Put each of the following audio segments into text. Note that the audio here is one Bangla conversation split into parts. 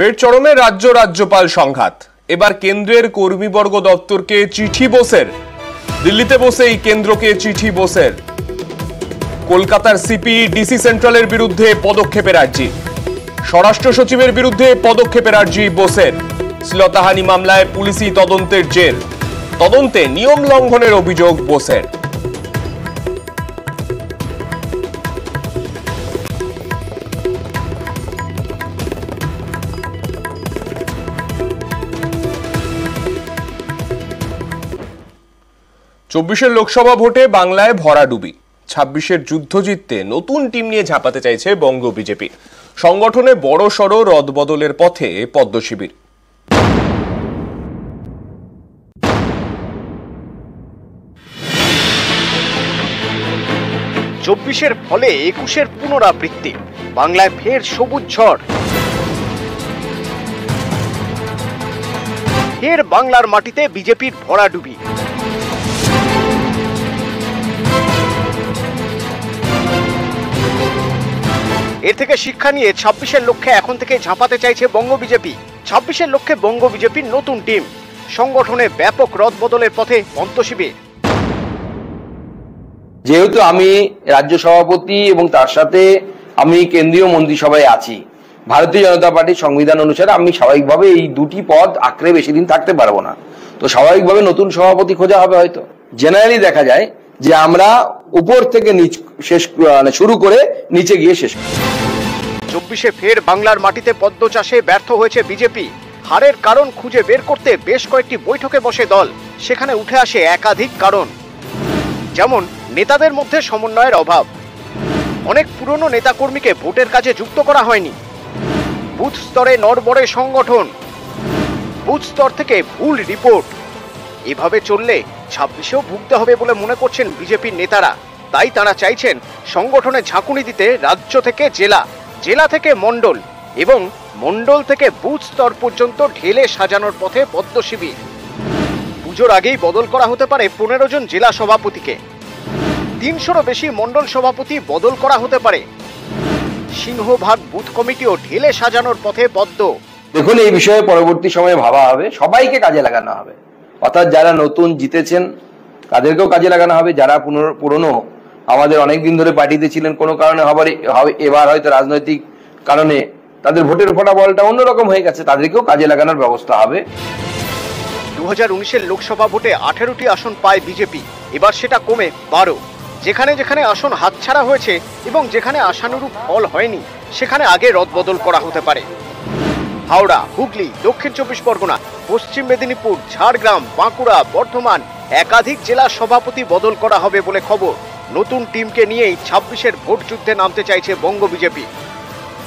ফের চরমে রাজ্যপাল সংঘাত। এবার কেন্দ্রের কর্মীবর্গ দপ্তরকে চিঠি বোসের। দিল্লিতে বসেই কেন্দ্রকে চিঠি বোসের। কলকাতার সিপি ডিসি সেন্ট্রালের বিরুদ্ধে পদক্ষেপের আর্জি। স্বরাষ্ট্র সচিবের বিরুদ্ধে পদক্ষেপের আর্জি বোসের। শ্লীলতাহানি মামলায় পুলিশি তদন্তের জের। তদন্তে নিয়ম লঙ্ঘনের অভিযোগ বোসের। চব্বিশের লোকসভা ভোটে বাংলায় ভরাডুবি। 26-এর যুদ্ধ জিততে নতুন টিম নিয়ে ঝাঁপাতে চাইছে বঙ্গ বিজেপি। সংগঠনে বড়সড় রদবদলের পথে পদ্ম শিবির। 24-এর ফলে 21-এর পুনরাবৃত্তি। বাংলায় ফের সবুজ ঝড়। ফের বাংলার মাটিতে বিজেপির ভরাডুবি। এর থেকে শিক্ষা নিয়ে 26-এর লক্ষ্যে এখন থেকে ঝাঁপাতে চাইছে বঙ্গ বিজেপি। 26-এর লক্ষ্যে বঙ্গ বিজেপির নতুন টিম। সংগঠনে ব্যাপক রদবদলের পথে পদ্ম শিবির। যেহেতু আমি রাজ্য সভাপতি এবং তার সাথে আমি কেন্দ্রীয় মন্ত্রিসভায় আছি, ভারতীয় জনতা পার্টির সংবিধান অনুসারে আমি স্বাভাবিকভাবে এই দুটি পদ আঁকড়ে বেশি দিন থাকতে পারবো না। তো স্বাভাবিকভাবে নতুন সভাপতি খোঁজা হবে। হয়তো জেনারেলি দেখা যায় যে আমরা উপর থেকে শেষ শুরু করে নিচে গিয়ে শেষ করি। 24-এ ফের বাংলার মাটিতে পদ্ম চাষে ব্যর্থ হয়েছে বিজেপি। হারের কারণ খুঁজে বের করতে বেশ কয়েকটি বৈঠকে বসে দল। সেখানে উঠে আসে একাধিক কারণ, যেমন নেতাদের মধ্যে সমন্বয়ের অভাব, অনেক পুরনো নেতাকর্মীকে ভোটের কাজে যুক্ত করা হয়নি, বুথ স্তরে নড়বড়ে সংগঠন, বুথ স্তর থেকে ভুল রিপোর্ট। এভাবে চললে 26-এও ভুগতে হবে বলে মনে করছেন বিজেপির নেতারা। তাই তারা চাইছেন সংগঠনে ঝাঁকুনি দিতে রাজ্য থেকে জেলা, জেলা থেকে মণ্ডল এবং মণ্ডল থেকে বুথ স্তর পর্যন্ত ঢেলে সাজানোর পথে পদ্ম শিবির। পুজোর আগেই বদল করা হতে পারে 15 জন জেলা সভাপতিকে। 300-রও বেশি মণ্ডল সভাপতি বদল করা হতে পারে। সিংহভাগ বুথ কমিটিও ঢেলে সাজানোর পথে পদ্ম। দেখুন, এই বিষয়ে পরবর্তী সময়ে ভাবা হবে, সবাইকে কাজে লাগানো হবে। অর্থাৎ যারা নতুন জিতেছেন তাদেরকেও কাজে লাগানো হবে, যারা পুরনো আমাদের অনেকদিন ধরে পার্টিতে ছিলেন, কোনো কারণে এবার হয়তো রাজনৈতিক কারণে তাদের ভোটের ফলাফলটা অন্যরকম হয়ে গেছে, তাদেরকেও কাজে লাগানোর ব্যবস্থা হবে। 2019-এর লোকসভা ভোটে 18টি আসন পায় বিজেপি। এবার সেটা কমে 12। যেখানে যেখানে আসন হাতছাড়া হয়েছে এবং যেখানে আশানুরূপ ফল হয়নি সেখানে আগে রদবদল করা হতে পারে। হাওড়া, হুগলি, দক্ষিণ 24 পরগনা, পশ্চিম মেদিনীপুর, ঝাড়গ্রাম, বাঁকুড়া, বর্ধমান একাধিক জেলার সভাপতি বদল করা হবে বলে খবর। নতুন টিমকে নিয়েই 26-এর ভোট যুদ্ধে নামতে চাইছে বঙ্গ বিজেপি।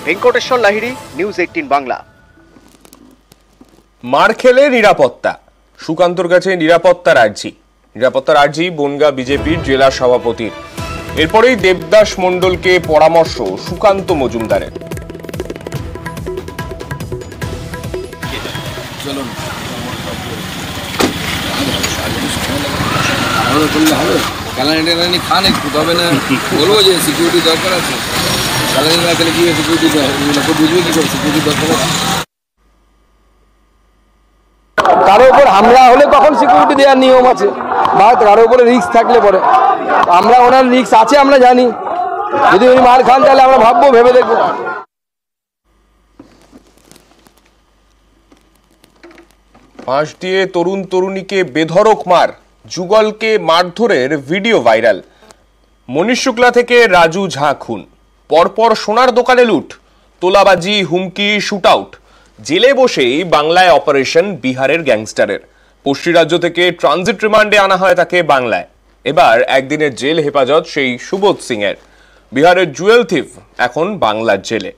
ভেঙ্কটেশ্বর লাহিড়ী, নিউজ 18 বাংলা। মার খেলে নিরাপত্তা। সুকান্তর কাছে নিরাপত্তার আর্জি বনগাঁ বিজেপির জেলা সভাপতির। এরপরেই দেবদাস মণ্ডলকে পরামর্শ সুকান্ত মজুমদারের। বলবো যে সিকিউরিটি দরকার আছে, স্যালারি না খেলে কি সিকিউরিটি বুঝবে কি করে সিকিউরিটি দরকার আছে। কারো উপর হামলা হলে তখন সিকিউরিটি দেওয়ার নিয়ম আছে, বা কারো উপরে রিস্ক থাকলে পরে আমরা ওনার রিস্ক আছে আমরা জানি, যদি উনি মার খান তাহলে আমরা ভাববো, ভেবে দেখবো। ফাঁস দিয়ে তরুণ তরুণীকে বেধড়ক মার, যুগলকে মারধরের ভিডিও ভাইরাল। মনীষ শুক্লা থেকে রাজু ঝা খুন, পরপর সোনার দোকানে লুট, তোলাবাজি, হুমকি, শুট আউট। জেলে বসেই বাংলায় অপারেশন বিহারের গ্যাংস্টারের। পশ্চিম রাজ্য থেকে ট্রানজিট রিমান্ডে আনা হয় তাকে বাংলায়। এবার একদিনের জেল হেফাজত সেই সুবোধ সিং এর। বিহারের জুয়েল থিফ এখন বাংলার জেলে।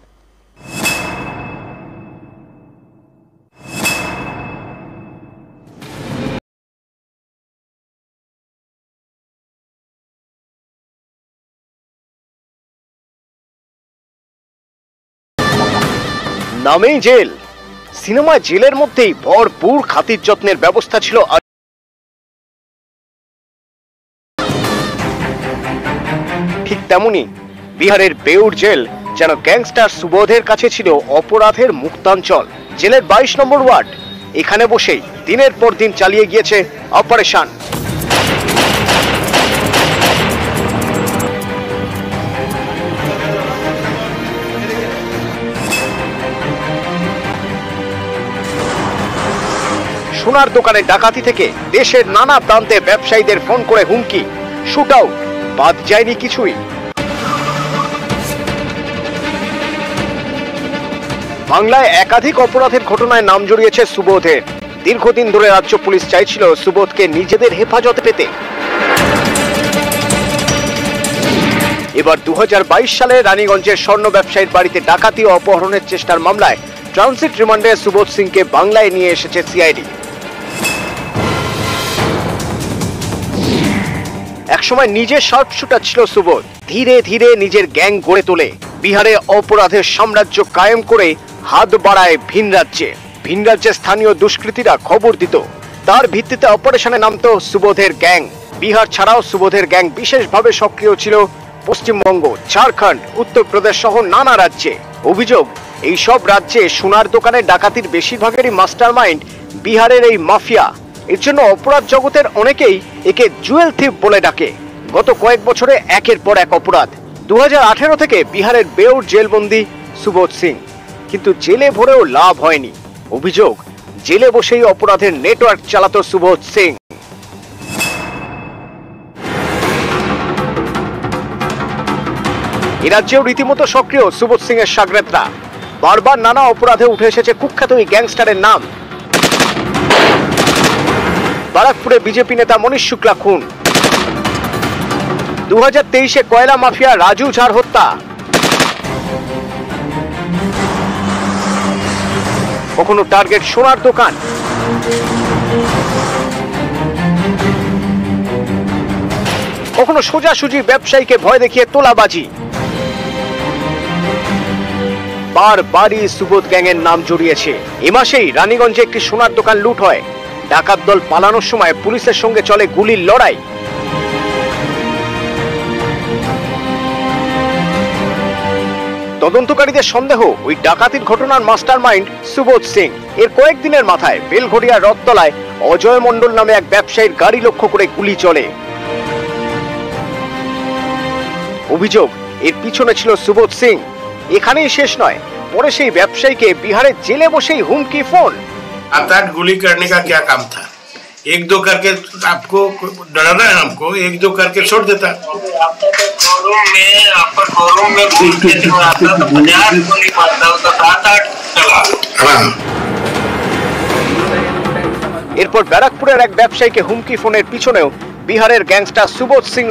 নামেই জেল, সিনেমা জেলের মধ্যেই ভরপুর খাতির যত্নের ব্যবস্থা ছিল। ঠিক তেমনি বিহারের বেউর জেল যেন গ্যাংস্টার সুবোধের কাছে ছিল অপরাধের মুক্তাঞ্চল। জেলের 22 নম্বর ওয়ার্ড। এখানে বসেই দিনের পর দিন চালিয়ে গিয়েছে অপারেশন। সোনার দোকানে ডাকাতি থেকে দেশের নানা প্রান্তে ব্যবসায়ীদের ফোন করে হুমকি, শুট আউট, বাদ যায়নি কিছুই। বাংলায় একাধিক অপরাধের ঘটনায় নাম জড়িয়েছে সুবোধের। দীর্ঘদিন ধরে রাজ্য পুলিশ চাইছিল সুবোধকে নিজেদের হেফাজতে পেতে। এবার 2022 সালে রানীগঞ্জের স্বর্ণ ব্যবসায়ীর বাড়িতে ডাকাতি ও অপহরণের চেষ্টার মামলায় ট্রানজিট রিমান্ডে সুবোধ সিংকে বাংলায় নিয়ে এসেছে সিআইডি। একসময় নিজের শার্প শুটার ছিল সুবোধ। ধীরে ধীরে নিজের গ্যাং গড়ে তোলে। বিহারে অপরাধের সাম্রাজ্য কায়েম করে হাত বাড়ায় ভিন রাজ্যে। ভিন রাজ্যে স্থানীয় দুষ্কৃতীরা খবর দিত, তার ভিত্তিতে অপারেশনে নামতো সুবোধের গ্যাং। বিহার ছাড়াও সুবোধের গ্যাং বিশেষভাবে সক্রিয় ছিল পশ্চিমবঙ্গ, ঝাড়খণ্ড, উত্তরপ্রদেশ সহ নানা রাজ্যে। অভিযোগ, এই সব রাজ্যে সোনার দোকানে ডাকাতির বেশিরভাগেরই মাস্টারমাইন্ড বিহারের এই মাফিয়া। এর জন্য অপরাধ জগতের অনেকেই একে জুয়েল থিপ বলে ডাকে। গত কয়েক বছরে একের পর এক অপরাধ। 2018 থেকে বিহারের বেউর জেলবন্দি সুবোধ সিং, কিন্তু জেলে ভরেও লাভ হয়নি। অভিযোগ, জেলে বসেই অপরাধের নেটওয়ার্ক চালাতো সুবোধ সিং। এ রাজ্যেও রীতিমতো সক্রিয় সুবোধ সিং এর সাগরেদরা। বারবার নানা অপরাধে উঠে এসেছে কুখ্যাত এই গ্যাংস্টারের নাম। বারাকপুরে বিজেপি নেতা মনীশ শুক্লা খুন, 2023-এ কয়লা মাফিয়া রাজু ঝার হত্যা, কখনো টার্গেট সোনার দোকান, কখনো সোজাসুজি ব্যবসায়ীকে ভয় দেখিয়ে তোলাবাজি। বারবারই সুবোধ গ্যাংয়ের নাম জড়িয়েছে। এ মাসেই রানীগঞ্জে একটি সোনার দোকান লুট হয়। ডাকাত দল পালানোর সময় পুলিশের সঙ্গে চলে গুলির লড়াই। তদন্তকারীদের সন্দেহ, ওই ডাকাতির ঘটনার মাস্টারমাইন্ড সুবোধ সিং। এর কয়েকদিনের মাথায় বেলঘড়িয়া রথতলায় অজয় মণ্ডল নামে এক ব্যবসায়ীর গাড়ি লক্ষ্য করে গুলি চলে। অভিযোগ, এর পিছনে ছিল সুবোধ সিং। এখানেই শেষ নয়, পরে সেই ব্যবসায়ীকে বিহারের জেলে বসেই হুমকি ফোন। आता गोली करने का क्या काम था? एक दो करके आपको डराना है, हमको एक दो करके छोड़ देता। এরপর ব্যারাকপুরের এক ব্যবসায়ীকে হুমকি ফোনের পিছনেও বিহারের গ্যাংস্টার সুবোধ সিং।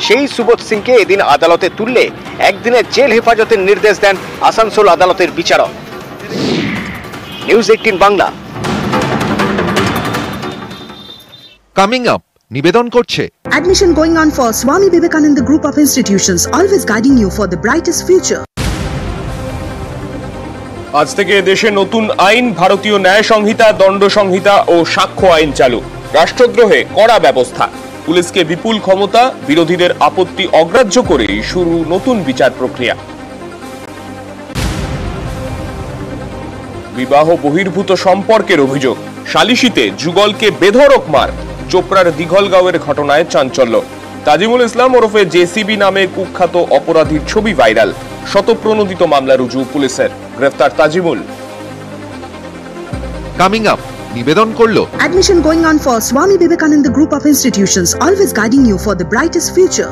সেই সুবোধ সিংকে এদিন আদালতে তুললে একদিনের জেল হেফাজতের নির্দেশ দেন আসানসোল আদালতের বিচারক। নিউজ 18 বাংলা। Coming up, নিবেদন করছে Admission going on for Swami Vivekananda Group of Institutions, always guiding you for the brightest future. আজ থেকে দেশে নতুন আইন, ভারতীয় ন্যায় সংহিতা, দণ্ড সংহিতা ও সাক্ষ্য আইন চালু। রাষ্ট্রদ্রোহে কড়া ব্যবস্থা। পুলিশকে বিপুল ক্ষমতা, বিরোধীদের আপত্তি অগ্রাহ্য করেই শুরু নতুন বিচার প্রক্রিয়া। বিবাহ বহির্ভূত সম্পর্কের অভিযোগ, সালিশিতে যুগলকে বেধড়ক মার। চোপড়ার দিঘলগাঁওয়ের ঘটনায় চাঞ্চল্য। তাজিমুল ইসলাম ওরফে জেসিবি নামে কুখ্যাত অপরাধীর ছবি ভাইরাল। শতপ্রণোদিত মামলা রুজু পুলিশের, গ্রেফতার তাজিমুল। Coming up, নিবেদন করলো Admission going on for Swami Vivekananda Group of Institutions, always guiding you for the brightest future.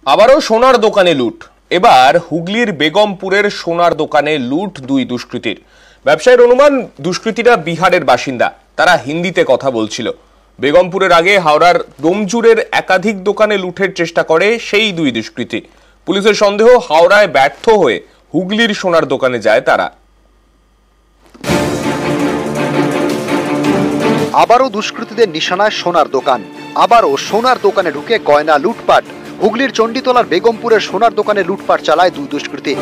আবারও সোনার দোকানে লুট। এবার হুগলির বেগমপুরের সোনার দোকানে লুট দুই দুষ্কৃতীর। ব্যবসায়ীর অনুমান, দুষ্কৃতীরা বিহারের বাসিন্দা। তারা হিন্দিতে কথা বলছিল। বেগমপুরের আগে হাওড়ার ডোমজুরের একাধিক দোকানে লুটের চেষ্টা করে সেই দুই দুষ্কৃতী। পুলিশের সন্দেহ, হাওড়ায় ব্যর্থ হয়ে হুগলির সোনার দোকানে যায় তারা। আবারও দুষ্কৃতীদের নিশানায় সোনার দোকান। আবারও সোনার দোকানে ঢুকে গয়না লুটপাট। হুগলির চণ্ডীতলার বেগমপুরের সোনার দোকানে লুটপাট চালায় দুই দুষ্কৃতী।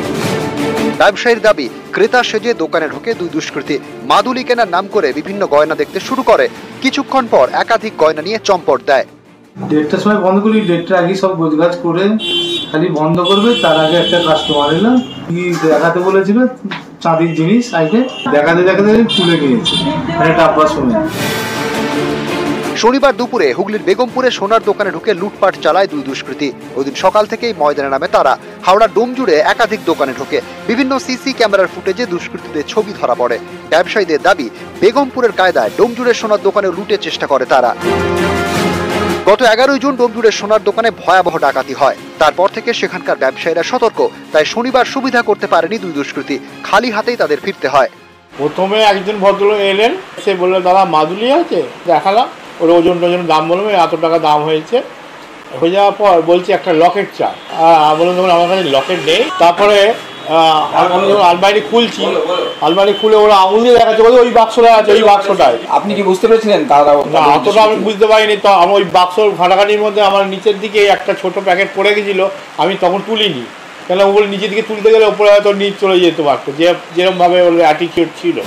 ব্যবসায়ীর দাবি, ক্রেতা সেজে দোকানে ঢোকে দুই দুষ্কৃতী। মাদুলি কেনার নাম করে বিভিন্ন গয়না দেখতে শুরু করে। কিছুক্ষণ পর একাধিক গয়না নিয়ে চম্পট দেয়। 1:30টার সময় বন্ধ করি, 1:30টার আগে সব গোছগাছ করে খালি বন্ধ করবে তার আগে একটা কাস্টমার এলো, কি দেখাতে বলেছিল চাঁদির জিনিস, আইতে দেখাতে দেখাতে তুলে নিয়েছে ডাব্বা শুনে। শনিবার দুপুরে হুগলির বেগমপুরে সোনার দোকানে ঢুকে লুটপাট চালায় দুই দুষ্কৃতী। ওইদিন সকাল থেকেই ময়দানে নামে তারা। হাওড়ার ডোম জুড়ে একাধিক দোকানে ঢোকে। বিভিন্ন সিসি ক্যামেরার ফুটেজে দুষ্কৃতীদের ছবি ধরা পড়ে। ব্যবসায়ীদের দাবি, বেগমপুরের কায়দায় ডোমজুড়ের সোনার দোকানে লুটের চেষ্টা করে তারা। গত 11 জুন ডোমজুড়ের সোনার দোকানে ভয়াবহ ডাকাতি হয়। তারপর থেকে সেখানকার ব্যবসায়ীরা সতর্ক, তাই শনিবার সুবিধা করতে পারেনি দুই দুষ্কৃতী। খালি হাতেই তাদের ফিরতে হয়। প্রথমে একজন ভদ্রলোক এলেন, সে বললো দাদা মাদুলি আছে, দেখালাম, ওর ওজন টোজন দাম বললাম, এত টাকা দাম হয়েছে। হয়ে যাওয়ার পর বলছি একটা লকেট চাই, বললাম তখন আমার কাছে লকেট নেই। তারপরে আমি যখন আলমারি খুলছি, আলমারি খুলে ওরা আঙুল দিয়ে দেখাচ্ছে ওই বাক্সটা আছে, ওই বাক্সটায়। আপনি কি বুঝতে পেরেছিলেন? তারা না, অতটা আমি বুঝতে পারিনি। তো আমার ওই বাক্স ঘাটাঘাটির মধ্যে আমার নিচের দিকে একটা ছোট প্যাকেট পড়ে গেছিলো, আমি তখন তুলিনি, কেন ও বলে নিচের দিকে তুলতে গেলে ওপরে হয়তো নিচ চলে যেতে পারতো, যেরকমভাবে ওর অ্যাটিটিউড ছিল।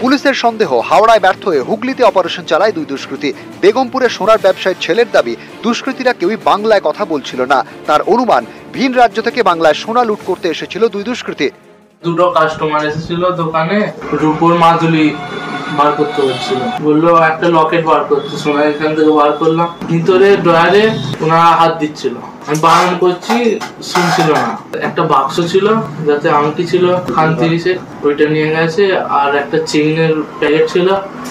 পুলিশের সন্দেহ, হাওড়ায় ব্যর্থ হয়ে হুগলিতে অপারেশন চালায় দুই দুষ্কৃতী। বেগমপুরে সোনার ব্যবসায়ীর ছেলের দাবি, দুষ্কৃতীরা কেউই বাংলায় কথা বলছিল না। তার অনুমান, ভিন রাজ্য থেকে বাংলায় সোনা লুট করতে এসেছিল দুই দুষ্কৃতী। দুটো কাস্টমার এসেছিল দোকানে, রূপোর মাদুলি বার করতে হচ্ছিল, বললো একটা লকেট বার করতে, সোনা এখান থেকে বার করলাম। ভিতরে ড্রয়ারে ওনারা হাত দিচ্ছিল, আমি বারণ করছি, শুনছিল না। একটা বাক্স ছিল যাতে আংটি ছিল খান 30-এর, ওইটা নিয়ে গেছে, আর একটা চেইনের প্যাকেট ছিল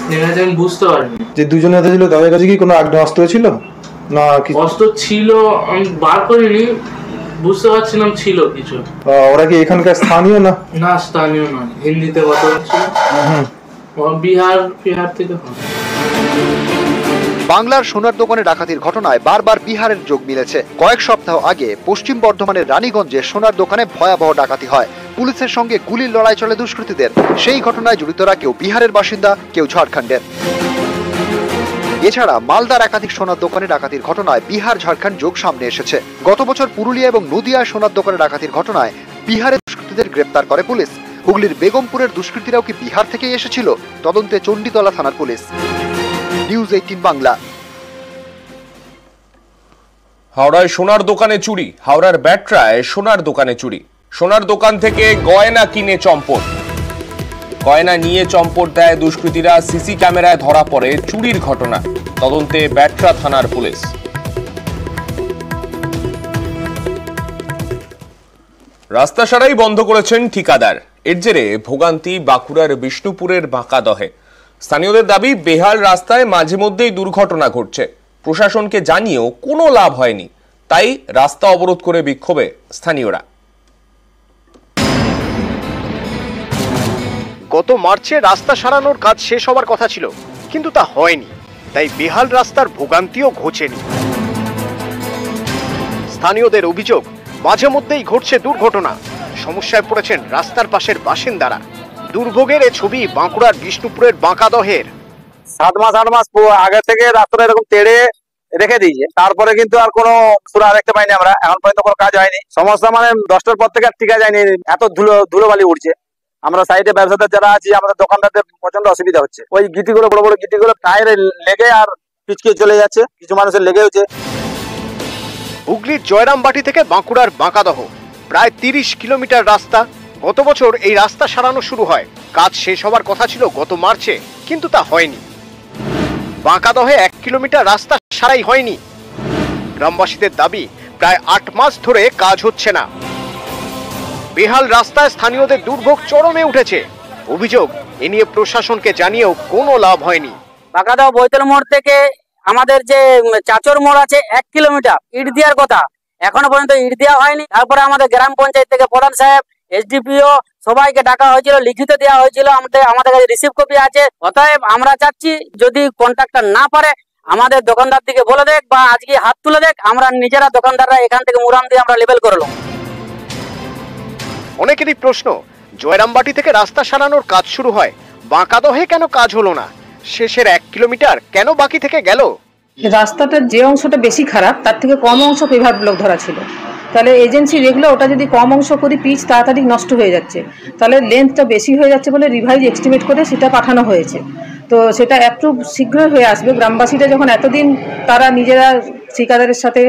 নিয়ে গেছে। আমি বুঝতে পারিনি যে দুজনে হাতে ছিল, তাদের কাছে কি কোনো আগ্নেয়াস্ত্র ছিল না? অস্ত্র ছিল, আমি বার করিনি, বুঝতে পারছিলাম ছিল কিছু। ওরা কি এখানকার স্থানীয় না? না, স্থানীয় নয়, হিন্দিতে কথা হচ্ছিল, বিহার থেকে। বাংলার সোনার দোকানে ডাকাতির ঘটনায় বারবার বিহারের যোগ মিলেছে। কয়েক সপ্তাহ আগে পশ্চিম বর্ধমানের রানীগঞ্জে সোনার দোকানে ভয়াবহ ডাকাতি হয়। পুলিশের সঙ্গে গুলির লড়াই চলে দুষ্কৃতীদের। সেই ঘটনায় জড়িতরা কেউ বিহারের বাসিন্দা, কেউ ঝাড়খণ্ডের। এছাড়া মালদার একাধিক সোনার দোকানে ডাকাতির ঘটনায় বিহার ঝাড়খণ্ড যোগ সামনে এসেছে। গত বছর পুরুলিয়া এবং নদিয়ায় সোনার দোকানে ডাকাতির ঘটনায় বিহারের দুষ্কৃতীদের গ্রেপ্তার করে পুলিশ। হুগলির বেগমপুরের দুষ্কৃতীরাও কি বিহার থেকেই এসেছিল? তদন্তে চণ্ডীতলা থানার পুলিশ। নিউজ 18 বাংলা। হাওড়ায় সোনার দোকানে চুরি, হাওড়ার ব্যাটরায় সোনার দোকানে চুরি। সোনার দোকান থেকে গয়না কিনে চম্পট, গয়না নিয়ে চম্পট দেয় দুষ্কৃতীরা। সিসি ক্যামেরায় ধরা পড়ে চুরির ঘটনা। তদন্তে ব্যাটরা থানার পুলিশ। রাস্তা সারাই বন্ধ করেছেন ঠিকাদার। এর জেরে ভোগান্তি বাঁকুড়ার বিষ্ণুপুরের বাঁকাদহে। স্থানীয়দের দাবি, বেহাল রাস্তায় মাঝে মধ্যেই দুর্ঘটনা ঘটছে। প্রশাসনকে জানিয়েও কোনো লাভ হয়নি, তাই রাস্তা অবরোধ করে বিক্ষোভে স্থানীয়রা। গত মার্চে রাস্তা সারানোর কাজ শেষ হওয়ার কথা ছিল, কিন্তু তা হয়নি, তাই বেহাল রাস্তার ভোগান্তিও ঘোচেনি। স্থানীয়দের অভিযোগ, মাঝে মধ্যেই ঘটছে দুর্ঘটনা। সমস্যায় পড়েছেন রাস্তার পাশের বাসিন্দারা। দুর্ভোগের এ ছবি বাঁকুড়ার বিষ্ণুপুরের বাঁকাদহের। 7 মাস 8 মাস আগে থেকে রাস্তাটা এরকম তেড়ে রেখে দিয়েছে, তারপরে কিন্তু আর কোনো সুরা দেখতে পাইনি আমরা। এখন পর্যন্ত কোনো কাজ হয়নি। সমস্যা মানে 10টার পর থেকে আর টিকা যায়নি, এত ধুলোবালি উঠছে। আমরা সাইডে ব্যবসাদার যারা আছি, আমাদের দোকানদারদের প্রচন্ড অসুবিধা হচ্ছে। ওই গিটিগুলো, বড় বড় গিটিগুলো টায়ারে লেগে আর পিচকে চলে যাচ্ছে, কিছু মানুষের লেগে হচ্ছে। হুগলির জয়রামবাটি থেকে বাঁকুড়ার বাঁকাদহ প্রায় 30 কিলোমিটার রাস্তা। গত বছর এই রাস্তা সারানো শুরু হয়। কাজ শেষ হওয়ার কথা ছিল গত মার্চে, কিন্তু তা হয়নি। বাঁকাদহে 1 কিলোমিটার রাস্তা সারাই হয়নি। গ্রামবাসীদের দাবি, প্রায় 8 মাস ধরে কাজ হচ্ছে না। বেহাল রাস্তায় স্থানীয়দের দুর্ভোগ চরমে উঠেছে। অভিযোগ, এ নিয়ে প্রশাসনকে জানিয়েও কোনো লাভ হয়নি। বাঁকাদহ বৈতল মোড় থেকে আমাদের যে চাচর মোড় আছে 1 কিলোমিটার ইট দেওয়ার কথা, এখনো পর্যন্ত ইট দেওয়া হয়নি। তারপরে আমাদের গ্রাম পঞ্চায়েত থেকে প্রধান সাহেব, এসডিপিও সবাইকে ডাকা হয়েছিল, লিখিত দেওয়া হয়েছিল, আমাদের কাছে রিসিভ কপি আছে। অতএব আমরা চাচ্ছি, যদি কন্ট্রাক্টর না পারে আমাদের দোকানদার দিকে বলে দেখ, বা আজকে হাত তুলে দেখ, আমরা নিজেরা দোকানদাররা এখান থেকে মুরাম দিয়ে আমরা লেবেল করলাম। অনেকেরই প্রশ্ন, জয়রামবাটি থেকে রাস্তা সারানোর কাজ শুরু হয়, বাঁকাদহে কেন কাজ হলো না? শেষের 1 কিলোমিটার কেন বাকি থেকে গেল? রাস্তাটার যে অংশটা বেশি খারাপ, তার থেকে কম অংশ পেভার ব্লক ধরা ছিল। তাহলে এজেন্সি দেখলো ওটা যদি কম অংশ করি পিচ তাড়াতাড়ি নষ্ট হয়ে যাচ্ছে, তাহলে লেন্থটা বেশি হয়ে যাচ্ছে বলে রিভাইজ এস্টিমেট করে সেটা পাঠানো হয়েছে। তো সেটা একটু শীঘ্রই হয়ে আসবে। গ্রামবাসীরা যখন এতদিন তারা নিজেরা ঠিকাদারের সাথে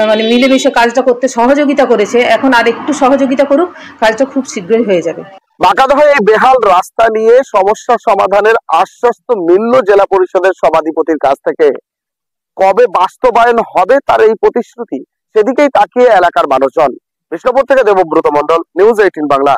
মানে মিলেমিশে কাজটা করতে সহযোগিতা করেছে, এখন আর একটু সহযোগিতা করুক, কাজটা খুব শীঘ্রই হয়ে যাবে। বাঁকাদহে এই বেহাল রাস্তা নিয়ে সমস্যা সমাধানের আশ্বাস তো মিলল জেলা পরিষদের সভাধিপতির কাছ থেকে। কবে বাস্তবায়ন হবে তার এই প্রতিশ্রুতি, সেদিকেই তাকিয়ে এলাকার মানুষজন। বিষ্ণুপুর থেকে দেবব্রত মন্ডল, নিউজ 18 বাংলা।